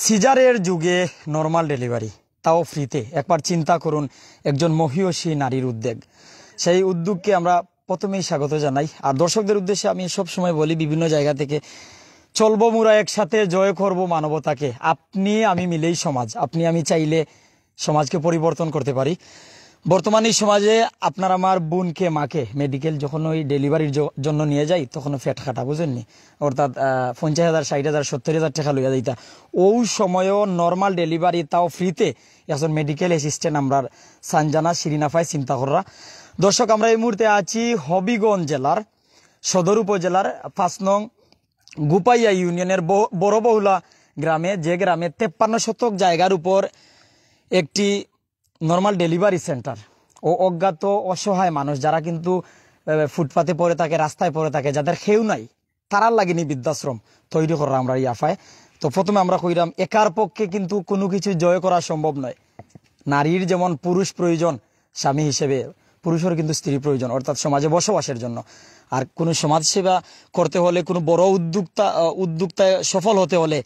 সিজারের যুগে normal delivery, তাও ফ্রিতে। একবার চিন্তা করুন, একজন মহিয়সী নারীর উদ্যোগ। সেই উদ্যোগকে আমরা প্রথমেই স্বাগত জানাই। আর দর্শকদের উদ্দেশ্যে আমি সব সময় বলি, বিভিন্ন জায়গা থেকে চলবো মোরা একসাথে, জয় করব মানবতাকে। আপনি আমি মিলেই সমাজ। আপনি আমি চাইলে সমাজকে পরিবর্তন করতে পারি। বর্তমানে সমাজে আপনার আমার বোনকে, মাকে মেডিকেল যখন ওই ডেলিভারির জন্য নিয়ে যাই, তখন ফ্যাট খাটা, বুঝেননি? অর্থাৎ 50,000, 60,000, 70,000 টাকা লইয়া যাইতা। ওই সময়ও নর্মাল ডেলিভারি, তাও ফ্রিতে একজন মেডিকেল অ্যাসিস্ট্যান্ট আমরা সানজানা শিরিনাফায় চিন্তা করা। দর্শক, আমরা এই মুহূর্তে আছি হবিগঞ্জ জেলার সদর উপজেলার 5 নং গুপাইয়া ইউনিয়নের বড়বহুলা গ্রামে, যে গ্রামে 53 শতক জায়গার উপর একটি নর্মাল ডেলিভারি সেন্টার ও অজ্ঞাত অসহায় মানুষ যারা কিন্তু ফুটপাতে পড়ে থাকে, রাস্তায় পড়ে থাকে, যাদের খেউ নাই, তারার লাগেনি বৃদ্ধাশ্রম তৈরি করা আমরা ইয়াফায়। তো প্রথমে আমরা কইরাম, একার পক্ষে কিন্তু কোনো কিছু জয় করা সম্ভব নয়। নারীর যেমন পুরুষ প্রয়োজন স্বামী হিসেবে, পুরুষের কিন্তু স্ত্রী প্রয়োজন, অর্থাৎ সমাজে বসবাসের জন্য। আর কোনো সমাজসেবা করতে হলে, কোনো বড় উদ্যোক্তায় সফল হতে হলে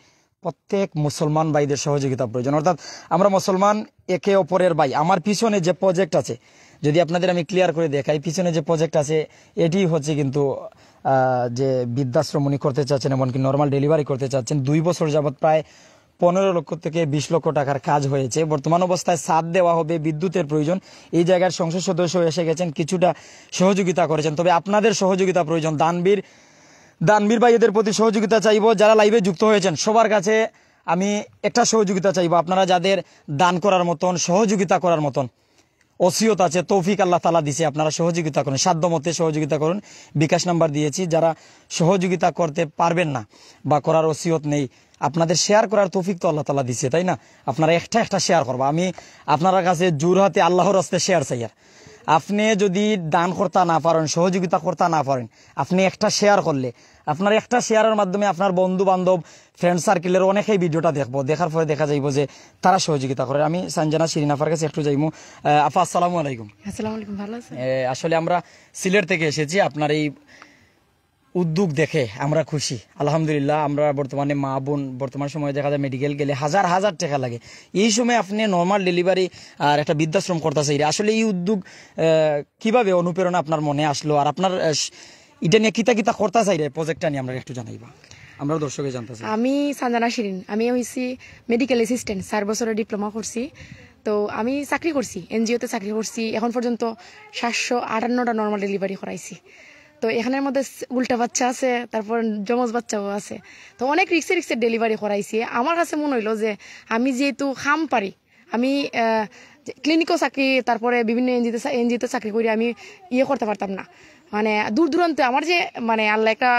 প্রত্যেক মুসলমান ভাইদের সহযোগিতা প্রয়োজন। অর্থাৎ আমরা মুসলমান, একে অপরের ভাই। আমার পিছনে যে প্রজেক্ট আছে, যদি আপনাদের আমি ক্লিয়ার করে দেখাই, পিছনে যে প্রজেক্ট আছে এটি হচ্ছে কিন্তু যে বৃদ্ধাশ্রম উনি করতে চাচ্ছেন, এমনকি নর্মাল ডেলিভারি করতে চাচ্ছেন। 2 বছর যাবৎ প্রায় 15 লক্ষ থেকে 20 লক্ষ টাকার কাজ হয়েছে। বর্তমান অবস্থায় ছাদ দেওয়া হবে, বিদ্যুতের প্রয়োজন। এই জায়গার সংসদ সদস্য এসে গেছেন, কিছুটা সহযোগিতা করেছেন। তবে আপনাদের সহযোগিতা প্রয়োজন। দানবীর ভাইদের প্রতি সহযোগিতা চাইব। যারা লাইভে যুক্ত হয়েছেন সবার কাছে আমি একটা সহযোগিতা চাইব। আপনারা যাদের দান করার মতন, সহযোগিতা করার মতন ওসিয়ত আছে, তৌফিক আল্লাহ তাআলা দিছে, আপনারা সহযোগিতা করুন, সাধ্যমতে সহযোগিতা করুন। বিকাশ নাম্বার দিয়েছি। যারা সহযোগিতা করতে পারবেন না বা করার ওসিয়ত নেই, আপনাদের শেয়ার করার তৌফিক তো আল্লাহ তাআলা দিছে, তাই না? আপনারা একটা শেয়ার করবা। আমি আপনার কাছে জোর হাতে আল্লাহর রাস্তে শেয়ার চাই। আপনি যদি দান করতে না পারেন, সহযোগিতা করতে না পারেন, আপনি একটা শেয়ার করলে, আপনার একটা শেয়ারের মাধ্যমে আপনার বন্ধু বান্ধব, ফ্রেন্ড সার্কেলের অনেকেই ভিডিওটা দেখবো। দেখার পরে দেখা যাইব যে তারা সহযোগিতা করে। আমি সানজানা শিরিনাফার কাছে একটু যাইমু। আপা, আসসালামু আলাইকুম। আসসালামু আলাইকুম। ভালো আছেন? আসলে আমরা সিলেট থেকে এসেছি। আপনার এই উদ্যোগ দেখে আমরা খুশি, আলহামদুলিল্লাহ। আমরা বর্তমানে মা বোন, বর্তমান সময়ে দেখা যায় মেডিকেল গেলে হাজার হাজার টাকা লাগে। এই সময় আপনি নর্মাল ডেলিভারি আর একটা বৃদ্ধাশ্রম করতে চাই। আসলে এই উদ্যোগ কিভাবে অনুপ্রেরণা আপনার মনে আসলো, আর আপনার এটা নিয়ে কিতা করতে চাই প্রজেক্টটা নিয়ে আমরা একটু জানাইবা, আমরা দর্শকে জানতে চাই। আমি সানজানা শিরিন, আমি হইছি মেডিকেল অ্যাসিস্ট্যান্ট, 4 বছরের ডিপ্লোমা করছি। তো আমি চাকরি করছি, এনজিওতে চাকরি করছি। এখন পর্যন্ত 758টা নর্মাল ডেলিভারি করাইছি। তো এখানের মধ্যে উল্টা বাচ্চা আছে, তারপর যমজ বাচ্চাও আছে। তো অনেক রিক্সে ডেলিভারি করাইছি। আমার কাছে মনে হইলো যে আমি যেহেতু খাম পারি, আমি ক্লিনিকও চাকরি, তারপরে বিভিন্ন এনজিওতে চাকরি করি, আমি করতে পারতাম না। মানে দূর দূরান্তে আমার যে মানে আল্লাহ একটা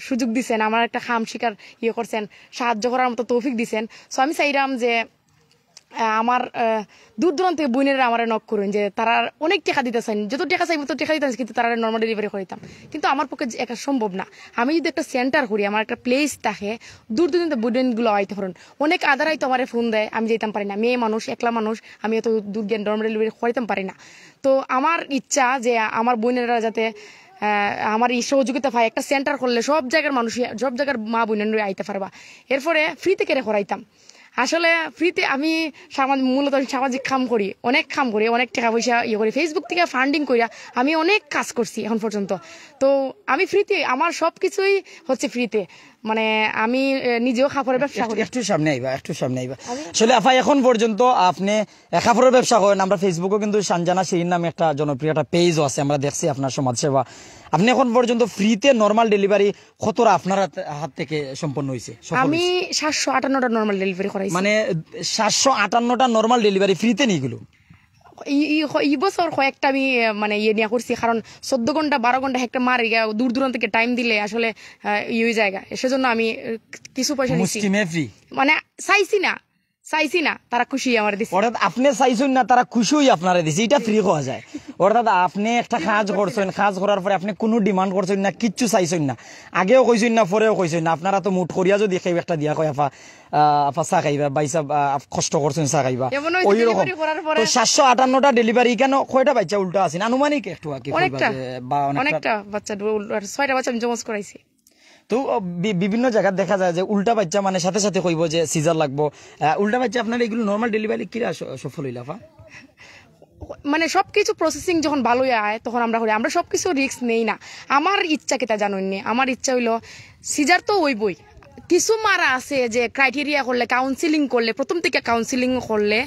সুযোগ দিচ্ছেন, আমার একটা খাম শিকার করছেন, সাহায্য করার মতো তৌফিক দিচ্ছেন। সো আমি চাইলাম যে আমার দূর দূরান্ত থেকে বোনেরা আমার নক করুন, যে তারা অনেক টাকা দিতে চান, যত টাকা চাইব তত টাকা দিতে, কিন্তু তারা নর্মাল ডেলিভারি করিতাম। কিন্তু আমার পক্ষে এটা সম্ভব না। আমি যদি একটা সেন্টার করি, আমার একটা প্লেস থাকে, দূর দূরান্ত বোনগুলো আইতে পারেন। অনেক আদারাই তো আমার ফোন দেয়, আমি যেতাম পারি না, মেয়ে মানুষ, একলা মানুষ, আমি এত দূর গিয়ে নর্মাল ডেলিভারি করিতাম পারি না। তো আমার ইচ্ছা যে আমার বোনেরা যাতে আমার এই সহযোগিতা পায়। একটা সেন্টার করলে সব জায়গার মানুষ, সব জায়গার মা বোনেরা আইতে পারবা। এরপরে ফ্রিতে কেড়ে করাইতাম। আসলে ফ্রিতে আমি মূলত সামাজিক কাম করি, অনেক টাকা পয়সা করি, ফেসবুক থেকে ফান্ডিং করিয়া আমি অনেক কাজ করছি এখন পর্যন্ত। তো আমি ফ্রিতে, আমার সবকিছুই হচ্ছে ফ্রিতে। মানে আমি নিজেও কাপড়ের ব্যবসা করি। একটু সামনে আইবা। আসলে আপা, এখন পর্যন্ত আপনি কাপড়ের ব্যবসা করেন। আমরা ফেসবুকে কিন্তু সানজানা শিরিন নামে একটা জনপ্রিয় একটা পেজও আছে, আমরা দেখছি আপনার সমাজসেবা। আপনি এখন পর্যন্ত ফ্রিতে নর্মাল ডেলিভারি কতটা আপনার হাত থেকে সম্পন্ন হয়েছে? আমি 758টা নর্মাল ডেলিভারি করাইছি। মানে 758টা নর্মাল ডেলিভারি ফ্রিতে নিয়ে গেল। এই বছর কয়েকটা আমি মানে নিয়ে করছি, কারণ 14 ঘন্টা 12 ঘন্টা একটা মারি দূর দূরান্ত থেকে টাইম দিলে আসলে জায়গা, সেজন্য আমি কিছু পয়সা নিচ্ছি। মানে চাইছি না তারা খুশি আমার দিচ্ছে। অর্থাৎ আপনি চাইছেন না, তারা খুশি আপনারা দিচ্ছে, এটা ফ্রি হওয়া যায়। অর্থাৎ আপনি একটা কাজ করছেন, কাজ করার পরে আপনি কোনো ডিমান্ড করছেন না, কিচ্ছু চাইছেন না, আগেও কইছেন না, পরেও কইছেন না। আপনারা তো মুঠ করিয়া যদি খাইবে একটা দিয়া কয় আপা চা খাইবা, বাইসা কষ্ট করছেন চা খাইবা, ওই রকম। 758টা ডেলিভারি কেন, কয়টা বাচ্চা উল্টা আছেন আনুমানিক একটু? অনেকটা বাচ্চা, 6টা বাচ্চা আমি জমজ করাইছি। তো বিভিন্ন জায়গা দেখা যায় যে উল্টা বাচ্চা মানে সাথে সাথে কইব যে সিজার লাগবো, উল্টা বাচ্চা আপনার এগুলো নর্মাল ডেলিভারি কিরা সফল হইলা ফা? মানে সবকিছু প্রসেসিং যখন ভালোই আয় তখন আমরা করি, আমরা সবকিছু রিস্ক নেই না। আমার ইচ্ছা কেটা জানুননি, আমার ইচ্ছা হইলো সিজার তো ওই বই কিছু মারা আছে যে ক্রাইটেরিয়া করলে কাউন্সিলিং করলে প্রথম থেকে কাউন্সিলিং করলে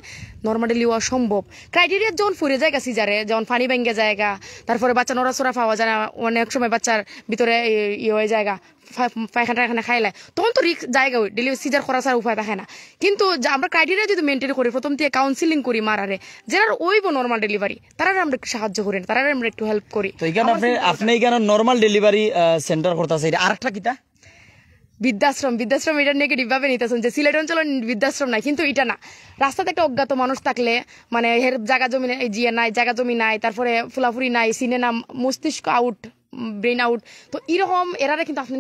নর্মালি হওয়া সম্ভব। ক্রাইটেরিয়া যখন ফুরে যায় সিজারে, যখন পানি ভেঙে জায়গা, তারপরে বাচ্চা নড়াচড়া পাওয়া যায় না, অনেক সময় বাচ্চার ভিতরে ইয়ে হয়ে জায়গা পায়খানা টায়খানা খাইলে, তখন তো রিস্ক জায়গা ডেলিভারি সিজার করা ছাড়া উপায় থাকে না। কিন্তু আমরা ক্রাইটেরিয়া যদি মেনটেন করি, প্রথম থেকে কাউন্সিলিং করি মারারে, যারা ওইব নর্মাল ডেলিভারি তারা আমরা একটু সাহায্য করি, তারা আমরা একটু হেল্প করি। তো এখানে আপনি এখানে নর্মাল ডেলিভারি সেন্টার করতেছে, আরেকটা কিটা বৃদ্ধাশ্রম এটা নেগেটিভ ভাবে নিতেছেন যে সিলেট অঞ্চলে বৃদ্ধাশ্রম নাই, কিন্তু এটা না। রাস্তাতে একটা অজ্ঞাত মানুষ থাকলে মানে এর জায়গা জমি জিয়ে নাই, জায়গা জমি নাই, তারপরে ফুলাফুরি নাই, সিনে না, মস্তিষ্ক আউট, ব্রেন আউট, তো এরকম এরারে কিন্তু আপনি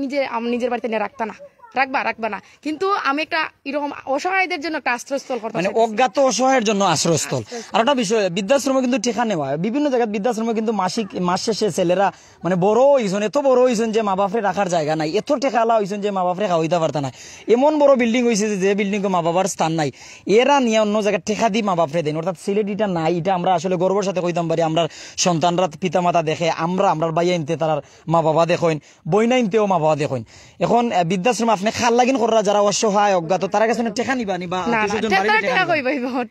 নিজের বাড়িতে নিয়ে রাখবা না। কিন্তু আমি একটা এরকম অসহায়দের জন্য একটা আশ্রয়স্থল করতে, মানে অজ্ঞাত অসহায়ের জন্য আশ্রয়স্থল। আর একটা বিষয়, বৃদ্ধাশ্রমে কিন্তু টেকা নেওয়া হয় বিভিন্ন জায়গায়। বৃদ্ধাশ্রমে কিন্তু মাস শেষে ছেলেরা মানে বড় হইছেন, এত বড় হইছেন যে মা বাপরে রাখার জায়গা নাই, এত টেকা আলা হইছেন যে মা বাপরে খাওয়াইতে পারতা না। এমন বড় বিল্ডিং হয়েছে যে বিল্ডিং মা বাবার স্থান নাই, এরা নিয়ে অন্য জায়গায় টেকা দিয়ে মা বাপরে দেন। অর্থাৎ সিলেট এটা নাই, এটা আমরা আসলে গর্বের সাথে কইতাম পারি। আমরা সন্তানরা পিতা মাতা দেখে, আমরা ভাইয়া ইনতে তার মা বাবা দেখেন, বইনা ইনতেও মা বাবা দেখেন। এখন বৃদ্ধাশ্রম আপনি খাল লাগিন করা যারা অসহায় অজ্ঞাত তারা কাছে টেকা নিবা নিবা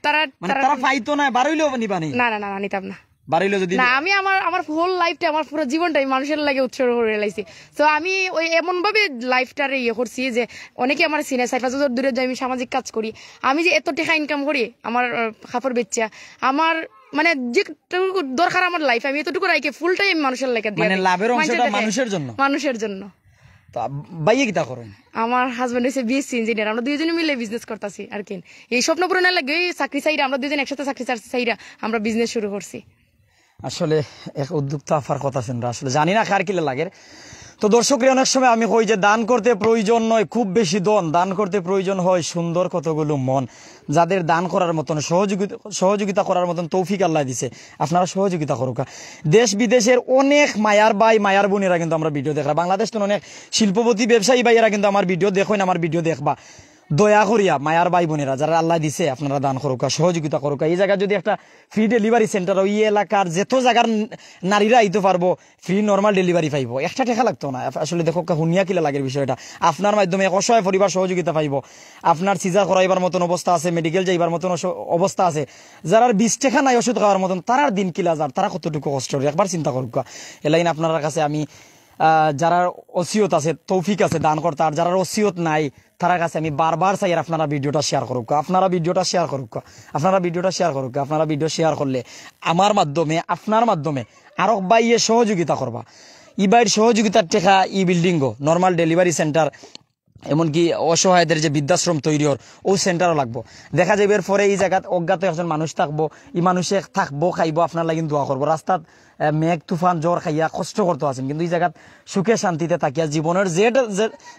তারা ফাইতো না বাড়ইলেও নিবা নি? না নিতাম না। বাড়িলো যদি না, আমি আমার হোল লাইফটা, আমার পুরো জীবনটাই মানুষের লাগে উৎসর্গ করে লাইছি। তো আমি ওই এমন ভাবে লাইফটারে ইয়ে করছি যে অনেকে আমার সিনে সাইফা দূরে যাই, আমি সামাজিক কাজ করি, আমি যে এত টাকা ইনকাম করি আমার খাপড় বেচা, আমার মানে যেটুকু দরকার আমার লাইফ আমি এতটুকু রাইকে ফুল টাইম মানুষের লাগে দিই, মানে লাভের অংশটা মানুষের জন্য। তো বাইয়ে কিটা করেন? আমার হাজবেন্ড হচ্ছে বিএসসি ইঞ্জিনিয়ার, আমরা দুইজনে মিলে বিজনেস করতেছি আর কি। এই স্বপ্ন পূরণের লাগে চাকরি চাইরা আমরা দুইজন একসাথে চাকরি চাইরা আমরা বিজনেস শুরু করছি। আসলে এক উদ্যোক্তা আফার কথা শুনরা আসলে জানি না কার কিলে লাগে। তো দর্শকরা অনেক সময় আমি কই যে দান করতে প্রয়োজন নয় খুব বেশি দান করতে প্রয়োজন হয় সুন্দর কতগুলো মন, যাদের দান করার মতন সহযোগিতা করার মতন তৌফিক আল্লাহ দিছে, আপনারা সহযোগিতা করুক। দেশ বিদেশের অনেক মায়ার ভাই মায়ার বোনেরা কিন্তু আমরা ভিডিও দেখলাম, বাংলাদেশ তো অনেক শিল্পপতি ব্যবসায়ী ভাইয়েরা কিন্তু আমার ভিডিও দেখেন, আমার ভিডিও দেখবা। দয়া করিয়া মায়ার ভাই বোনেরা যারা আল্লাহ দিছে আপনারা দান করুক, সহযোগিতা করুক। এই জায়গায় যদি একটা ফ্রি ডেলিভারি সেন্টার ওই এলাকার যেত জায়গার নারীরা আইতে পারবো, ফ্রি নর্মাল ডেলিভারি পাইব, একটা টাকা লাগতো না। আসলে দেখো হুনিয়া কিলা লাগে বিষয়টা, আপনার মাধ্যমে অসহায় পরিবার সহযোগিতা পাইব। আপনার সিজার করাইবার মতন অবস্থা আছে, মেডিকেল যাইবার মতন অবস্থা আছে, যারা 20 টাকা নাই ওষুধ খাওয়ার মতন, তারার দিন কিলা যার, তারা কতটুকু কষ্ট একবার চিন্তা করুক। এলাইন আপনার কাছে আমি যারা ওসিয়ত আছে তৌফিক আছে দান করতে, আর যারা ওসিয়ত নাই তার কাছে আমি বারবার চাই আপনারা ভিডিওটা শেয়ার করুক, আপনারা ভিডিও শেয়ার করলে আমার মাধ্যমে আপনার মাধ্যমে আরো বাইয়ে সহযোগিতা করবা। ই বাইর সহযোগিতার টেকা ই বিল্ডিং নর্মাল ডেলিভারি সেন্টার, এমনকি অসহায়দের যে বৃদ্ধাশ্রম তৈরি ও সেন্টারও লাগবো। দেখা যাবে এর পরে এই জায়গাত অজ্ঞাত একজন মানুষ থাকবো, এই মানুষে থাকবো খাইবো, আপনার লাগে দোয়া করবো। রাস্তাত মেঘ তুফান জ্বর খাইয়া কষ্ট করতে আছেন, কিন্তু এই জায়গাত সুখে শান্তিতে থাকিয়া জীবনের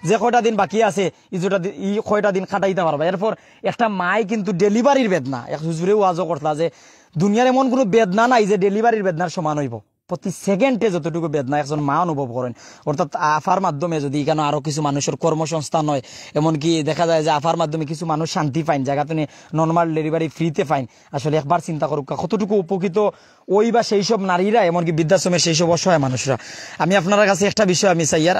যে কয়টা দিন বাকি আছে এই কয়টা দিন খাটাইতে পারবা। এরপর একটা মায় কিন্তু ডেলিভারির বেদনা, এক হুজুরে ওয়াজও করতলা যে দুনিয়ার এমন কোনো বেদনা নাই যে ডেলিভারির বেদনার সমান হইব। প্রতি সেকেন্ডে যতটুকু বেদনা একজন মা অনুভব করেন, অর্থাৎ আফার মাধ্যমে যদি এখানে আরো কিছু মানুষের কর্মসংস্থান হয়, এমনকি দেখা যায় যে আফার মাধ্যমে কিছু মানুষ শান্তি পাইন, জায়গাতে নর্মাল ডেলিভারি ফ্রিতে পাইন। আসলে একবার চিন্তা করুক কতটুকু উপকৃত ওই বা সেই সব নারীরা, এমনকি বৃদ্ধাশ্রমের সেই সব অসহায় মানুষরা। আমি আপনার কাছে একটা বিষয় আমি চাই, আর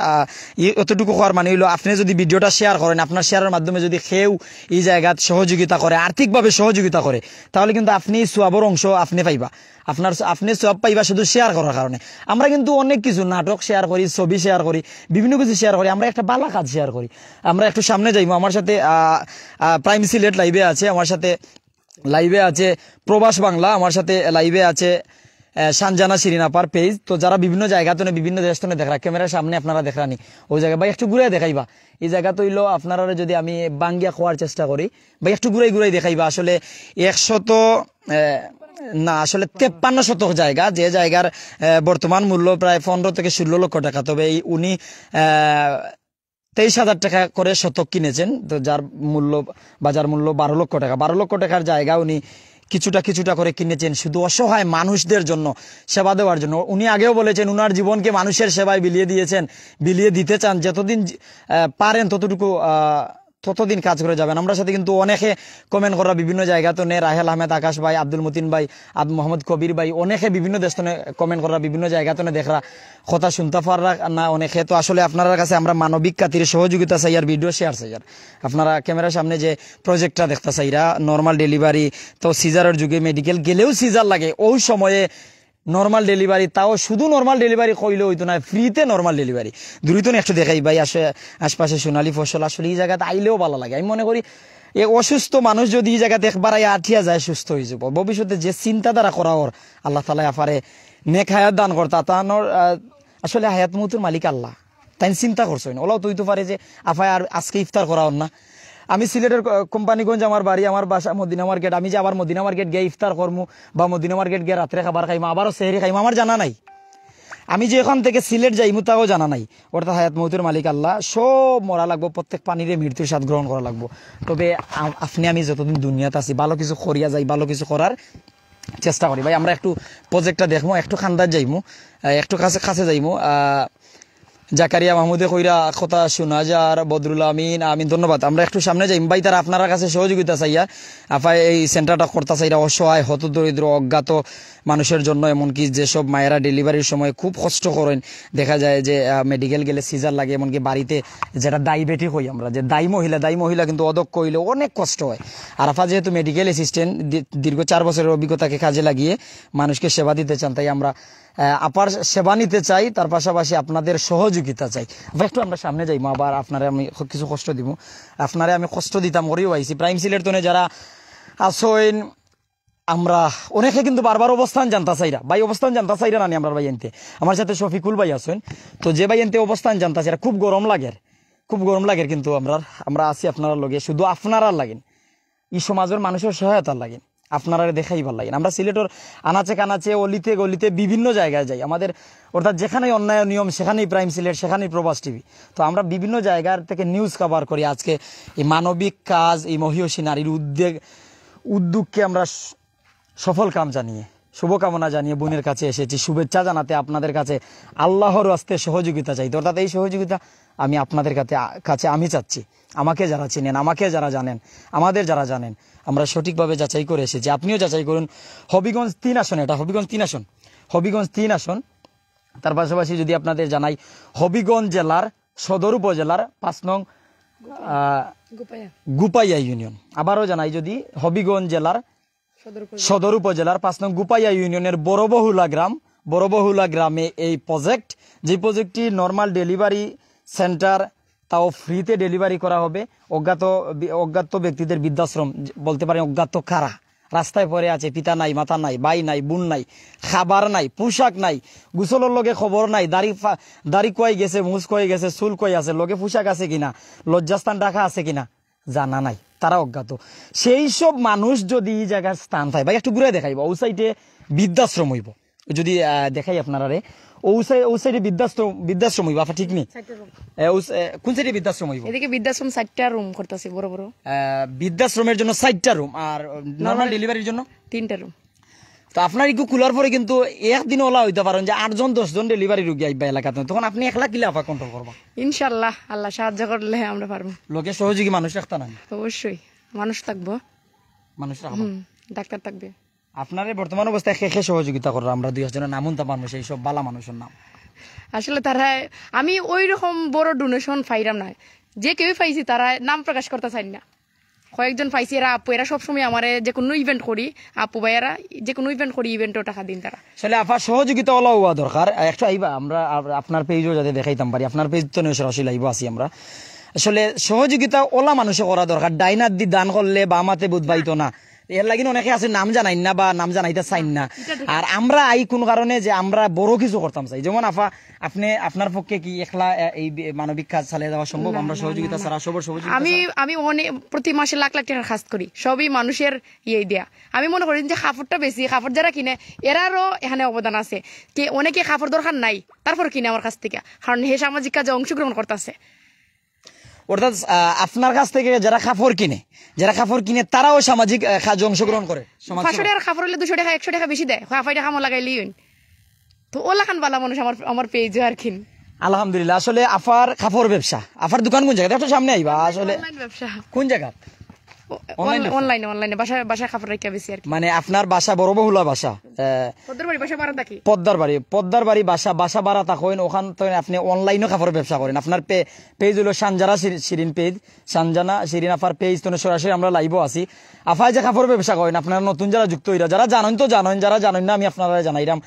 এতটুকু হওয়ার মানে হইলো আপনি যদি ভিডিওটা শেয়ার করেন, আপনার শেয়ারের মাধ্যমে যদি কেউ এই জায়গায় সহযোগিতা করে, আর্থিকভাবে সহযোগিতা করে, তাহলে কিন্তু আপনি সোয়াবর অংশ আপনি পাইবা, আপনি সব পাইবা শুধু শেয়ার করার কারণে। আমরা কিন্তু অনেক কিছু নাটক শেয়ার করি, ছবি শেয়ার করি, বিভিন্ন কিছু শেয়ার করি, আমরা একটা বালা কাজ শেয়ার করি। আমরা একটু সামনে যাইবো, আমার সাথে প্রাইম সিলেট লাইভে আছে, আমার সাথে লাইভে আছে প্রবাস বাংলা, আমার সাথে লাইভে আছে সানজানা শিরিনাপার পেজ। তো যারা বিভিন্ন জায়গা তো বিভিন্ন দেশ তো দেখা, ক্যামেরার সামনে আপনারা দেখানি ওই জায়গায়, বা একটু ঘুরে দেখাইবা। এই জায়গা তো হইলো আপনারা যদি আমি বাঙ্গিয়া খোয়ার চেষ্টা করি, বা একটু ঘুরাই দেখাইবা। আসলে 53% জায়গা, যে জায়গার বর্তমান মূল্য প্রায় 15 থেকে 16 লক্ষ টাকা। তবে উনি 23,000 টাকা করে শতক কিনেছেন, তো যার মূল্য বাজার মূল্য 12 লক্ষ টাকা। 12 লক্ষ টাকার জায়গা উনি কিছুটা কিছুটা করে কিনেছেন শুধু অসহায় মানুষদের জন্য, সেবা দেওয়ার জন্য। উনি আগেও বলেছেন উনার জীবনকে মানুষের সেবায় বিলিয়ে দিয়েছেন, বিলিয়ে দিতে চান। যতদিন পারেন ততদিন কাজ করে যাবেন। আমরা সাথে কিন্তু অনেকে কমেন্ট করা বিভিন্ন জায়গা তো নে, রাহেল আহমেদ আকাশ ভাই, আব্দুল মতিন ভাই, মোহাম্মদ কবির ভাই, অনেকে বিভিন্ন দেশ তো কমেন্ট করা বিভিন্ন জায়গা তো দেখরা কথা শুনতে পারা না অনেকে। তো আসলে আপনার কাছে আমরা মানবিক খাতির সহযোগিতা চাই আর ভিডিও শেয়ার চাই। আর আপনারা ক্যামেরার সামনে যে প্রজেক্টটা দেখতে চাইরা নর্মাল ডেলিভারি, তো সিজারের যুগে মেডিকেল গেলেও সিজার লাগে, ওই সময়ে নর্মাল ডেলিভারি, তাও শুধু নর্মাল ডেলিভারি কইলে হইতো না, ফ্রিতে নর্মাল ডেলিভারি। দ্রুত একটু দেখাই ভাই আশপাশে সোনালী ফসল। আসলে এই জায়গাতে আইলেও ভালো লাগে। আমি মনে করি এই অসুস্থ মানুষ যদি এই জায়গাতে একবার আঠিয়া যায় সুস্থ হয়ে যাব। ভবিষ্যতে যে চিন্তাধারা করা ওর আল্লাহ তালা আফারে নেক হায়াত দান করতা, তানোর আসলে হায়াত মতুর মালিক আল্লাহ, তাই চিন্তা করছো না। ওলাও তুই তো পারে যে আফায় আর আজকে ইফতার করা ওর না। আমি সিলেটের কোম্পানিগঞ্জ আমার বাড়ি, আমার বাসা মদিনা মার্কেট। আমি যে আবার মদিনা মার্কেট গিয়ে ইফতার করবো বা মদিনা মার্কেট গিয়ে রাত্রে খাবার খাইমো, আবারও সেহরি খাইমো, আমার জানা নাই। আমি যে এখান থেকে সিলেট যাইমু তাও জানা নাই। অর্থাৎ হায়াত মৌতের মালিক আল্লাহ। সব মরা লাগবো, প্রত্যেক পানিরে মৃত্যুর স্বাদ গ্রহণ করা লাগবো। তবে আপনি আমি যতদিন দুনিয়াতে আছি ভালো কিছু করিয়া যাই, ভালো কিছু করার চেষ্টা করি। ভাই আমরা একটু প্রজেক্টটা দেখবো, একটু খান্দার যাইমু, একটু কাছে যাইমু। জাকারিয়া মাহমুদে কইরা কথা শোনা যার, বদরুল আমিন আমিন, ধন্যবাদ। আমরা একটু সামনে যাই ভাই, তারা আপনার কাছে সহযোগিতা চাইয়া আফায় এই সেন্টারটা করতে চাইরা অসহায় হত দরিদ্র অজ্ঞাত মানুষের জন্য, এমনকি যেসব মায়েরা ডেলিভারির সময় খুব কষ্ট করেন, দেখা যায় যে মেডিকেল গেলে সিজার লাগে, এমনকি বাড়িতে যেটা ডায়াবেটিক হই আমরা, যে দায়ী মহিলা কিন্তু অদক্ষ হইলে অনেক কষ্ট হয়। আর আফা যেহেতু মেডিকেল অ্যাসিস্ট্যান্ট, দীর্ঘ 4 বছরের অভিজ্ঞতাকে কাজে লাগিয়ে মানুষকে সেবা দিতে চান, তাই আমরা আপার সেবা নিতে চাই, তার পাশাপাশি আপনাদের সহযোগিতা চাই। একটু আমরা সামনে যাই, আবার আপনারা আমি কিছু কষ্ট দিব, আপনারা আমি কষ্ট দিতাম করেও আইসি। প্রাইম সিলেট তো যারা আসেন, আমরা অনেকে কিন্তু বারবার অবস্থান জানতা চাইরা, ভাই অবস্থান জানতা চাইরা না আমরা ভাই এনতে। আমার সাথে শফিকুল ভাই আছেন, তো যে ভাই এনতে অবস্থান জানতা চাইরা, খুব গরম লাগে, কিন্তু আমরা আছি আপনারা লগে, শুধু আপনারা লাগেন, এই সমাজের মানুষের সহায়তা লাগেন, আপনারা দেখাই ভাল লাগে। আমরা সিলেটের আনাচে কানাচে অলিতে গলিতে বিভিন্ন জায়গায় যাই, আমাদের অর্থাৎ যেখানেই অন্যায় নিয়ম সেখানেই প্রাইম সিলেট, সেখানেই প্রবাস টিভি। তো আমরা বিভিন্ন জায়গার থেকে নিউজ কভার করি। আজকে এই মানবিক কাজ, এই মহিষী নারীর উদ্যোগকে আমরা সফল কাম জানিয়ে, শুভকামনা জানিয়ে বোনের কাছে এসেছি, শুভেচ্ছা জানাতে, আপনাদের কাছে আল্লাহর আস্তে সহযোগিতা চাইতে। অর্থাৎ এই সহযোগিতা আমি আপনাদের কাছে আমি চাচ্ছি। আমাকে যারা চিনেন, আমাকে যারা জানেন, আমাদের যারা জানেন, আমরা সঠিকভাবে যাচাই করে এসেছি। আপনিও যাচাই করুন। হবিগঞ্জ 3 আসন, এটা হবিগঞ্জ 3 আসন। তার পাশাপাশি যদি আপনাদের জানাই, হবিগঞ্জ জেলার সদর উপজেলার 5 নং গুপাইয়া ইউনিয়ন। আবারও জানাই, যদি হবিগঞ্জ জেলার সদর উপজেলার 5 নং গুপাইয়া ইউনিয়নের বড়বহুলা গ্রামে এই প্রজেক্ট, যে প্রজেক্টটি নর্মাল ডেলিভারি সেন্টার, তাও ফ্রিতে ডেলিভারি করা হবে। অজ্ঞাত ব্যক্তিদের বৃদ্ধাশ্রম, বলতে পারেন অজ্ঞাত কারা, রাস্তায় পড়ে আছে, পিতা নাই, মাতা নাই, ভাই নাই, বোন নাই, খাবার নাই, পোশাক নাই, গোসলের লগে খবর নাই, দাড়ি কই গেছে, মুছ কই গেছে, চুল কই আছে, লগে পোশাক আছে কিনা, লজ্জাস্থান রাখা আছে কিনা জানা নাই, তারা অজ্ঞাত। সেই সব মানুষ যদি এই জায়গার স্থান থাকে, ভাই একটু ঘুরে দেখাইব, ও সাইডে বৃদ্ধাশ্রম হইব, যদি দেখাই আপনারা রে, ও সাইডে বৃদ্ধাশ্রম হইব। আপা ঠিক নেই, কোন সাইডে বৃদ্ধাশ্রম হইব? এদিকে বৃদ্ধাশ্রম 4টা রুম করতেছে, বড় বড় বৃদ্ধাশ্রমের জন্য 4টা রুম, আর নর্মাল ডেলিভারির জন্য 3টা রুম। তো আপনার একটু খোলার পরে কিন্তু একদিন ওলা হইতে পারেন যে 8জন 10জন ডেলিভারি রোগী আইবা এলাকাতে, তখন আপনি একলা কিলা আপা কন্ট্রোল করবা? ইনশাআল্লাহ, আল্লাহ সাহায্য করলে আমরা পারবো। লোকে সহযোগী মানুষ রাখতা না? অবশ্যই মানুষ থাকবো, মানুষ রাখবো, ডাক্তার থাকবে। আপনার বর্তমান অবস্থায় কে সহযোগিতা করো? আমরা 2 জনের নাম উনতে পারবো, সেই সব বালা মানুষের নাম। আসলে তারা, আমি ওই রকম বড় ডোনেশন পাইরাম না, যে কেউ পাইছি তারা নাম প্রকাশ করতে চাই না। কয়েকজন পাইছি, এরা আপু, এরা সবসময় আমার যে কোনো ইভেন্ট করি, আপু ভাইয়ারা যে কোনো ইভেন্ট করি, ইভেন্টও টাকা দিন তারা। আসলে আপার সহযোগিতা ওলা হওয়া দরকার। একটু আইবা, আমরা আপনার পেজও যাতে দেখাইতাম পারি, আপনার পেজ তো সরাসরি লাইব আছি আমরা। আসলে সহযোগিতা ওলা মানুষে করা দরকার। ডাইনার দি দান করলে বা আমাতে বুধবাইতো না, এর লাগি অনেকে আছে নাম জানাই না বা নাম জানাইতে চাইন না। আর আমরা এই কোন কারণে যে আমরা বড় কিছু করতাম চাই, যেমন আপনি আপনার পক্ষে কি একলা এই মানবিক কাজ চালিয়ে যাওয়া সম্ভব? আমরা সহযোগিতা ছাড়া সবার সহযোগিতা, আমি অনেক প্রতি মাসে লাখ লাখ টাকার কাজ করি, সবই মানুষের দেয়া। আমি মনে করি যে কাপড়টা বেশি, কাপড় যারা কিনে এরারও এখানে অবদান আছে। কি অনেকে কাপড় দরকার নাই, তারপর কিনে আমার কাছ থেকে, কারণ হে সামাজিক কাজে অংশগ্রহণ করতেছে। অর্থাৎ আপনার কাছ থেকে যারা কাপড় কিনে তারাও সামাজিক কাজে অংশগ্রহণ করে। 500 টাকার কাপড় হলে 200 টাকা 100 টাকা বেশি দেয়, 5 টাকা মো লাগাইলি তো ওলা খান বালা মানুষ আমার পেজে আর কিন। আলহামদুলিল্লাহ। আসলে আফার কাপড় ব্যবসা, আফার দোকান কোন জায়গায় একটু সামনে আইবা, আসলে অনলাইন ব্যবসা কোন জায়গা? অনলাইনে বাসা কাপড় রেখে বেশি আর কি। মানে আপনার বাসা বড় বহুলা বাসা, পদ্মার বাড়ি বাসা ভাড়া থাকেন ওখান থেকে আপনি অনলাইনে কাপড় ব্যবসা করেন। আপনার পেজ হলো সানজানা শিরিন পেজ, সানজানা শিরিন আফার পেজ তো সরাসরি আমরা লাইভও আছি। আফায় যে কাপড় ব্যবসা করেন, আপনারা নতুন যারা যুক্ত হইরা, যারা জানেন তো জানেন, যারা জানেন না আমি আপনারা জানাইলাম,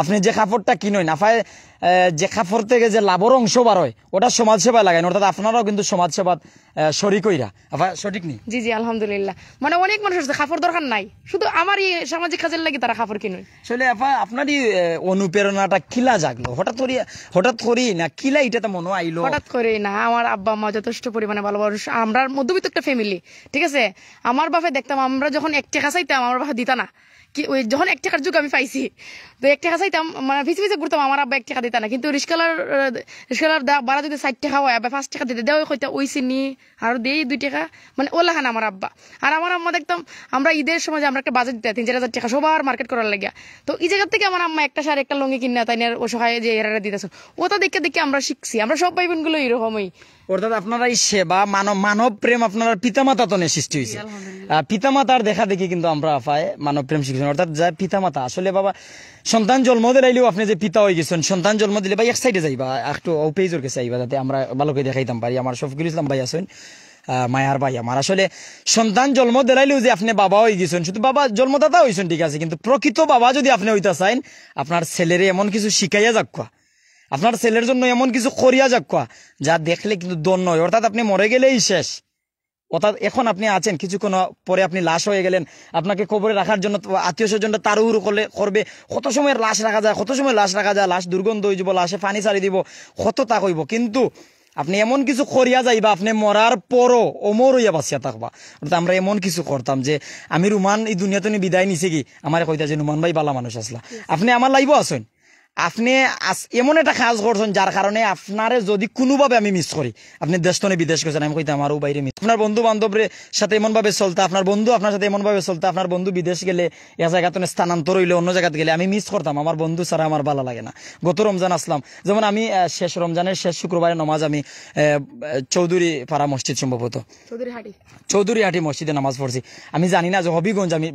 আপনি যে কাপড়টা কিনেন আফায় যে কাপড় থেকে যে লাভর অংশ বার হয় ওটা সমাজসেবা লাগান, অর্থাৎ আপনারাও কিন্তু সমাজসেবা শরিক হইরা। আফা সঠিক নি? জি জি আলহামদুলিল্লাহ। মানে অনেক মানুষ আছে কাপড় দরকার নাই, শুধু আমারই সামাজিক কাজের লাগি তারা কাপড় কিনুন। আসলে আপা আপনারই অনুপ্রেরণাটা কিলা জাগলো হঠাৎ করি না কিলা এটা তো মনে আইলো? হঠাৎ করে না, আমার আব্বা আম্মা যথেষ্ট পরিমাণে ভালোবাসে। আমরা মধ্যবিত্ত একটা ফ্যামিলি, ঠিক আছে। আমার বাপে দেখতাম আমরা যখন 1 টাকা চাইতাম আমার বাপা দিতা না, কি ওই যখন 1 টাকার যুগ আমি পাইছি তো 1 টাকা চাইতাম, মানে পিছিয়ে পিছিয়ে ঘুরতাম, আমার আব্বা 1 টাকা দিতা না। কিন্তু রিস্কালার ভাড়া যদি 60 টাকা হয়, আব্বা 5 টাকা দিতে দেওয়া হইতা ওই চিনি আর দেই 2 টাকা, মানে ওলা খান আমার আব্বা। আর আমার আম্মা দেখতাম আমরা ঈদের সময় আমরা একটা বাজেট দিতাম 3-4 টাকা সবার মার্কেট করার লাগিয়া। তো এই জায়গা থেকে আমার আম্মা একটা শাড়ি একটা লুঙ্গি কিনা তাই ও সহায় যে এরা দিতেছে, ওটা দেখে দেখে আমরা শিখছি। আমরা সব ভাই বোন গুলো এরকমই। অর্থাৎ আপনারা এই সেবা মানব প্রেম আপনার পিতামাতা তো সৃষ্টি হয়েছে, পিতামাতার দেখা দেখি কিন্তু আমরা পাই মানব প্রেম শিখছেন। অর্থাৎ যা পিতামাতা আসলে বাবা সন্তান জন্ম দিলাইলেও আপনি যে পিতা হয়ে গেছেন, সন্তান জন্ম দিলে ভাই এক সাইডে যাইবা একটু পেজের কাছে যাইবা যাতে আমরা ভালো করে দেখাইতাম পারি। আমার শফিকুল ইসলাম ভাই আছেন, মায়ার ভাই আমার। আসলে সন্তান জন্ম দিলাইলেও যে আপনি বাবা হয়ে গেছেন, শুধু বাবা জন্মদাতা হয়েছেন ঠিক আছে, কিন্তু প্রকৃত বাবা যদি আপনি হইতে চান আপনার ছেলেরে এমন কিছু শিখাইয়া যাক, আপনার ছেলের জন্য এমন কিছু করিয়া যাক যা দেখলে কিন্তু দন্য হয়। অর্থাৎ আপনি মরে গেলেই শেষ। অর্থাৎ এখন আপনি আছেন, কিছুক্ষণ পরে আপনি লাশ হয়ে গেলেন, আপনাকে কবরে রাখার জন্য আত্মীয় স্বজনটা তাড়াহুড়ো করবে। কত সময় লাশ রাখা যায়, লাশ দুর্গন্ধ হয়ে যাব, লাশে পানি ছাড়ি দিব, কত তা হইব। কিন্তু আপনি এমন কিছু করিয়া যাইবা আপনি মরার পরও অমর হইয়া বাঁচিয়া থাকবা। অর্থাৎ আমরা এমন কিছু করতাম যে আমি রুমান এই দুনিয়াতে বিদায় নিছে কি আমার কইতা যে রুমান ভাই বালা মানুষ আসলা, আপনি আমার লাইভ আছেন, আপনি এমন একটা কাজ করছেন যার কারণে আপনারে যদি কোনোভাবে আমি মিস করি, আপনি দেশতনে বিদেশ করছেন, আমি কইতে আমারও বাইরে মিস। আপনার বন্ধু বান্ধবের সাথে এমন ভাবে চলতে, আপনার বন্ধু আপনার সাথে এমন ভাবে চলতে, আপনার বন্ধু বিদেশ গেলে এ জায়গাতে স্থানান্তর হইলে অন্য জায়গাতে গেলে আমি মিস করতাম, আমার বন্ধু ছাড়া আমার ভালো লাগে না। গত রমজান আসলাম, যেমন আমি রমজানের শেষ শুক্রবারে নমাজ আমি চৌধুরী পাড়া মসজিদ, সম্ভবত চৌধুরীহাটি মসজিদে নামাজ পড়ছি। আমি জানি না যে হবিগঞ্জ আমি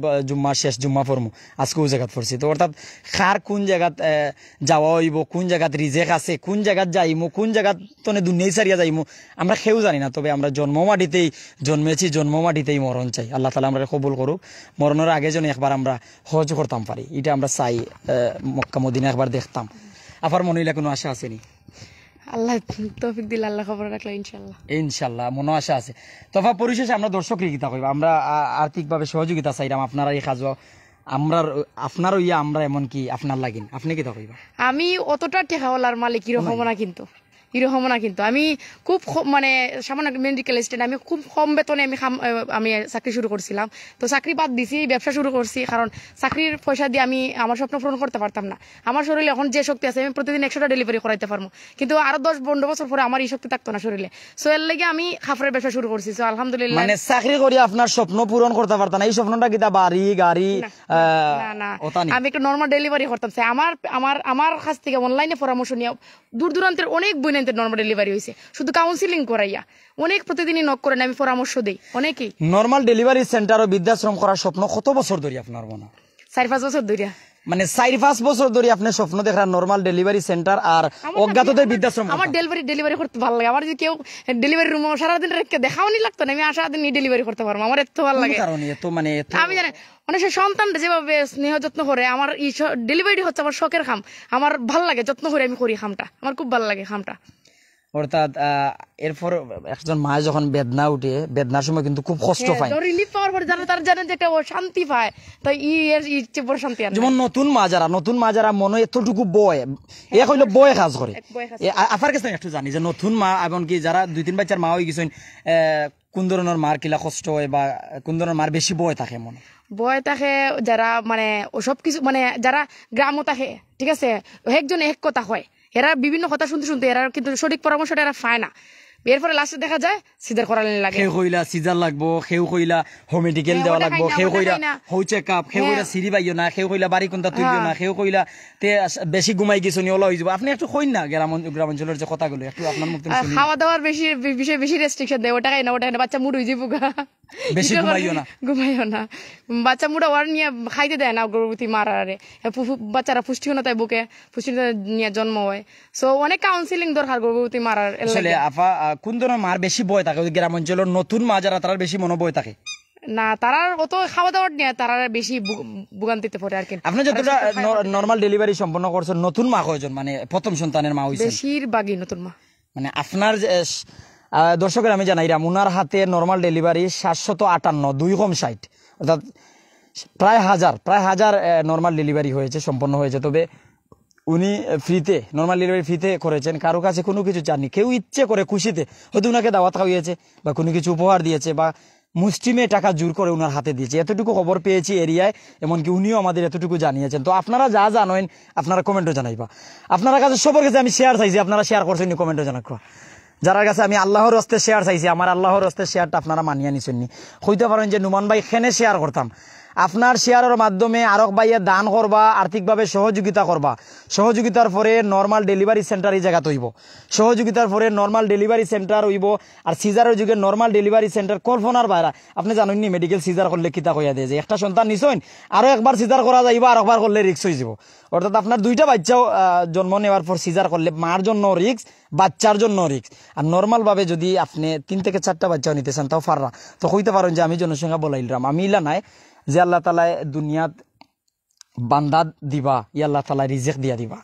জুম্মা পড়মু, আজকে ওই জায়গাত পড়ছি। তো অর্থাৎ খার কোন জায়গাত যাওয়া হইব, কোন জায়গাত রিজেক আছে, কোন জায়গাত যাইমু, কোন জায়গাত তনে দুনিয়াই সারিয়া যাইমু আমরা কেউ জানি না। তবে আমরা জন্মমাটিতেই জন্মেছি, জন্মমাটিতেই মরণ চাই। আল্লাহ তাআলা আমরা কবুল করুক। মরণের আগে যেন একবার আমরা হজ করতাম পারি, এটা আমরা চাই, মক্কা মদিনা একবার দেখতাম। আবার মনে হইলে কোনো আশা আসেনি? আল্লাহ তৌফিক দিলে আল্লাহ খবর রাখলে ইনশাল্লাহ মনে আশা আছে। তবে পরিশেষে আমরা দর্শক রিগিতা কইবা, আমরা আর্থিকভাবে সহযোগিতা চাইলাম আপনারা এই কাজ আপনারও আমরা এমনকি আপনার লাগিন, আপনি কি কইবা? আমি অতটা টেকাওয়ালার মালিক এরকম না, কিন্তু আমি খুব মানে সামান্য মেডিকেল স্টুডেন্ট, আমি খুব কম বেতনে আমি চাকরি শুরু করছিলাম। তো চাকরি বাদ দিছি, ব্যবসা শুরু করছি, কারণ চাকরির পয়সা দিয়ে আমি আমার স্বপ্ন পূরণ করতে পারতাম না। আমার শরীরে এখন যে শক্তি আছে আমি প্রতিদিন 100টা ডেলিভারি করাইতে পারবো, কিন্তু আরো 10-12 বছর পরে আমার এই শক্তি থাকতো না শরীরে। সো এর লেগে আমি কাপড়ের ব্যবসা শুরু করছি। সো আলহামদুলিল্লাহ। মানে চাকরি করি আপনার স্বপ্ন পূরণ করতে পারতাম না, এই স্বপ্নটা কি বাড়ি গাড়ি? না, আমি একটা নর্মাল ডেলিভারি করতাম। আমার কাছ থেকে অনলাইনে পরামর্শ নিয়ে দূর দূরান্তের অনেক বই নর্মাল ডেলিভারি হয়েছে, শুধু কাউন্সিলিং করাইয়া। অনেক প্রতিদিনই নক করেন, আমি পরামর্শ দেই অনেকেই। নর্মাল ডেলিভারি সেন্টার ও বৃদ্ধাশ্রম করার স্বপ্ন কত বছর ধরে আপনার মনে? 4-5 বছর ধরে। মানে 4-5 বছর ধরে আপনি স্বপ্ন দেখার নর্মাল ডেলিভারি সেন্টার আর অজ্ঞাতদের বৃদ্ধাশ্রম? আমার ডেলিভারি করতে ভালো লাগে। আমার যদি কেউ ডেলিভারি রুম সারাদিন রেখে দেখাওনি লাগতো না, আমি সারাদিন ডেলিভারি করতে পারবো, আমার এত ভালো লাগে। আমি জানি অনেক সন্তান যেভাবে স্নেহ যত্ন করে, আমার এই ডেলিভারি হচ্ছে আমার শখের খাম, আমার ভালো লাগে, যত্ন করে আমি করি খামটা, আমার খুব ভালো লাগে খামটা। অর্থাৎ এরপর একজন মা যখন বেদনা উঠে, বেদনার সময় কিন্তু খুব কষ্ট পায়, রিলিফ পাওয়ার পরে তারা জানেন যে একটা শান্তি পায়, তাই বড় শান্তি। যেমন নতুন মা যারা মনে এতটুকু বয় এ হইলো বয়ে কাজ করে। আফার কাছে একটু জানি যে নতুন মা এমনকি যারা 2-3 বাচ্চার মা হয়ে গেছেন, কোন ধরনের মার কিলা কষ্ট হয় বা কোন ধরনের মার বেশি বয় থাকে? বয় থাকে যারা মানে ওসব কিছু, মানে যারা গ্রামও থাকে, ঠিক আছে, একজন এক কথা হয়, এরা বিভিন্ন কথা শুনতে এরা কিন্তু সঠিক পরামর্শটা এরা পায় না। এরপরে লাস্টে দেখা যায় সিজার করার লাগে কেউ কইলা সিজার লাগবো, কেউ কইলা হোম মেডিকেল দেওয়া ওটা লাগবো, খাই না, কেউ ওটা কইলা খাই না। হৌ চেক আপ, কেউ কইলা সিঁড়ি বাইও না, কেউ কইলা বাড়ি কোনটা তুইও না, কেউ কইলা তে বেশি ঘুমাই গেছো নি ওলা হয়ে যাবো। আপনি একটু কইন না গ্রামাঞ্চলের যে কথাগুলো একটু আপনার মুখ থেকে শুনি। খাওয়া দাওয়ার বিষয়ে বেশি রেস্ট্রিকশন দেয়, ওটা খাই না, ওটা খাই না, বাচ্চা মুড হয়ে যাবো গা। বেশি ঘুমাইও না। ঘুমাইও না, বাচ্চা মুড়া ওয়ার নিয়ে খাইতে দেয় না গর্ভবতী মারারে, বাচ্চারা পুষ্টিহীনতায় বুকে, পুষ্টিহীনতা নিয়ে জন্ম হয়। সো অনেক কাউন্সিলিং দরকার গর্ভবতী মারার। আসলে আপা কোন ধরনের মার বেশি ভয় থাকে? গ্রামাঞ্চলের নতুন মা যারা তারা বেশি মনোভয় থাকে না, তারা অত খাওয়া দাওয়ার নিয়ে তারা বেশি ভোগান্তিতে পড়ে আর কি। আপনি যতটা নর্মাল ডেলিভারি সম্পন্ন করছেন, নতুন মা কয়জন, মানে প্রথম সন্তানের মা হইছেন? বেশিরভাগই নতুন মা। মানে আপনার দর্শকের আমি জানাইরাম, উনার হাতে নর্মাল ডেলিভারি 758, 2 × 60, অর্থাৎ প্রায় হাজার নর্মাল ডেলিভারি হয়েছে, সম্পন্ন হয়েছে। তবে উনি ফ্রিতে নর্মাল ডেলিভারি ফ্রিতে করেছেন, কারো কাছে কোনো কিছু চাননি। কেউ ইচ্ছে করে খুশিতে হয়তো উনাকে দাওয়াত খাওয়িয়েছে বা কোনো কিছু উপহার দিয়েছে বা মুষ্টিমে টাকা জোর করে উনার হাতে দিয়েছে। এতটুকু খবর পেয়েছি এরিয়ায়, এমনকি উনিও আমাদের এতটুকু জানিয়েছেন। তো আপনারা যা জানেন আপনারা কমেন্টও জানাইবা। আপনারা কাছে সবার কাছে আমি শেয়ার চাইছি, আপনারা শেয়ার করছেন নি কমেন্টও জানাক। যারা কাছে আমি আল্লাহর হস্তে শেয়ার চাইছি, আমার আল্লাহর হস্তে শেয়ারটা আপনারা মানিয়ে নিছেন নি। হইতে পারেন যে নুমান ভাই খেনে শেয়ার করতাম, আপনার শেয়ারের মাধ্যমে আরক ভাইয়ে দান করবা, আর্থিকভাবে সহযোগিতা করবা। সহযোগিতার পরে নর্মাল ডেলিভারি সেন্টার এই জায়গা হইব, সহযোগিতার পরে নর্মাল ডেলিভারি সেন্টার হইব। আর সিজারের যুগে নর্মাল ডেলিভারি সেন্টার কল্পনার বাইরা। আপনি জানেন নি মেডিকেল সিজার করলে কিতা কইয়া দিয়ে যে একটা সন্তান নিছেন আরো একবার সিজার করা যাইব, আর একবার করলে রিক্স হয়ে যাব। অর্থাৎ আপনার 2টা বাচ্চাও জন্ম নেওয়ার পর সিজার করলে মার জন্য রিক্স, বাচ্চার জন্য রিক্স। আর নর্মাল ভাবে যদি আপনি 3 থেকে 4টা বাচ্চাও নিতে চান তাও পাররা। তো কইতে পারেন যে আমি জনসংখ্যা বলাইলাম, আমি ইলা নাই যে আল্লাহ তাআলা দুনিয়াত বান্দা দিবা, আল্লাহ তাআলা রিজিক দিয়া দিবা।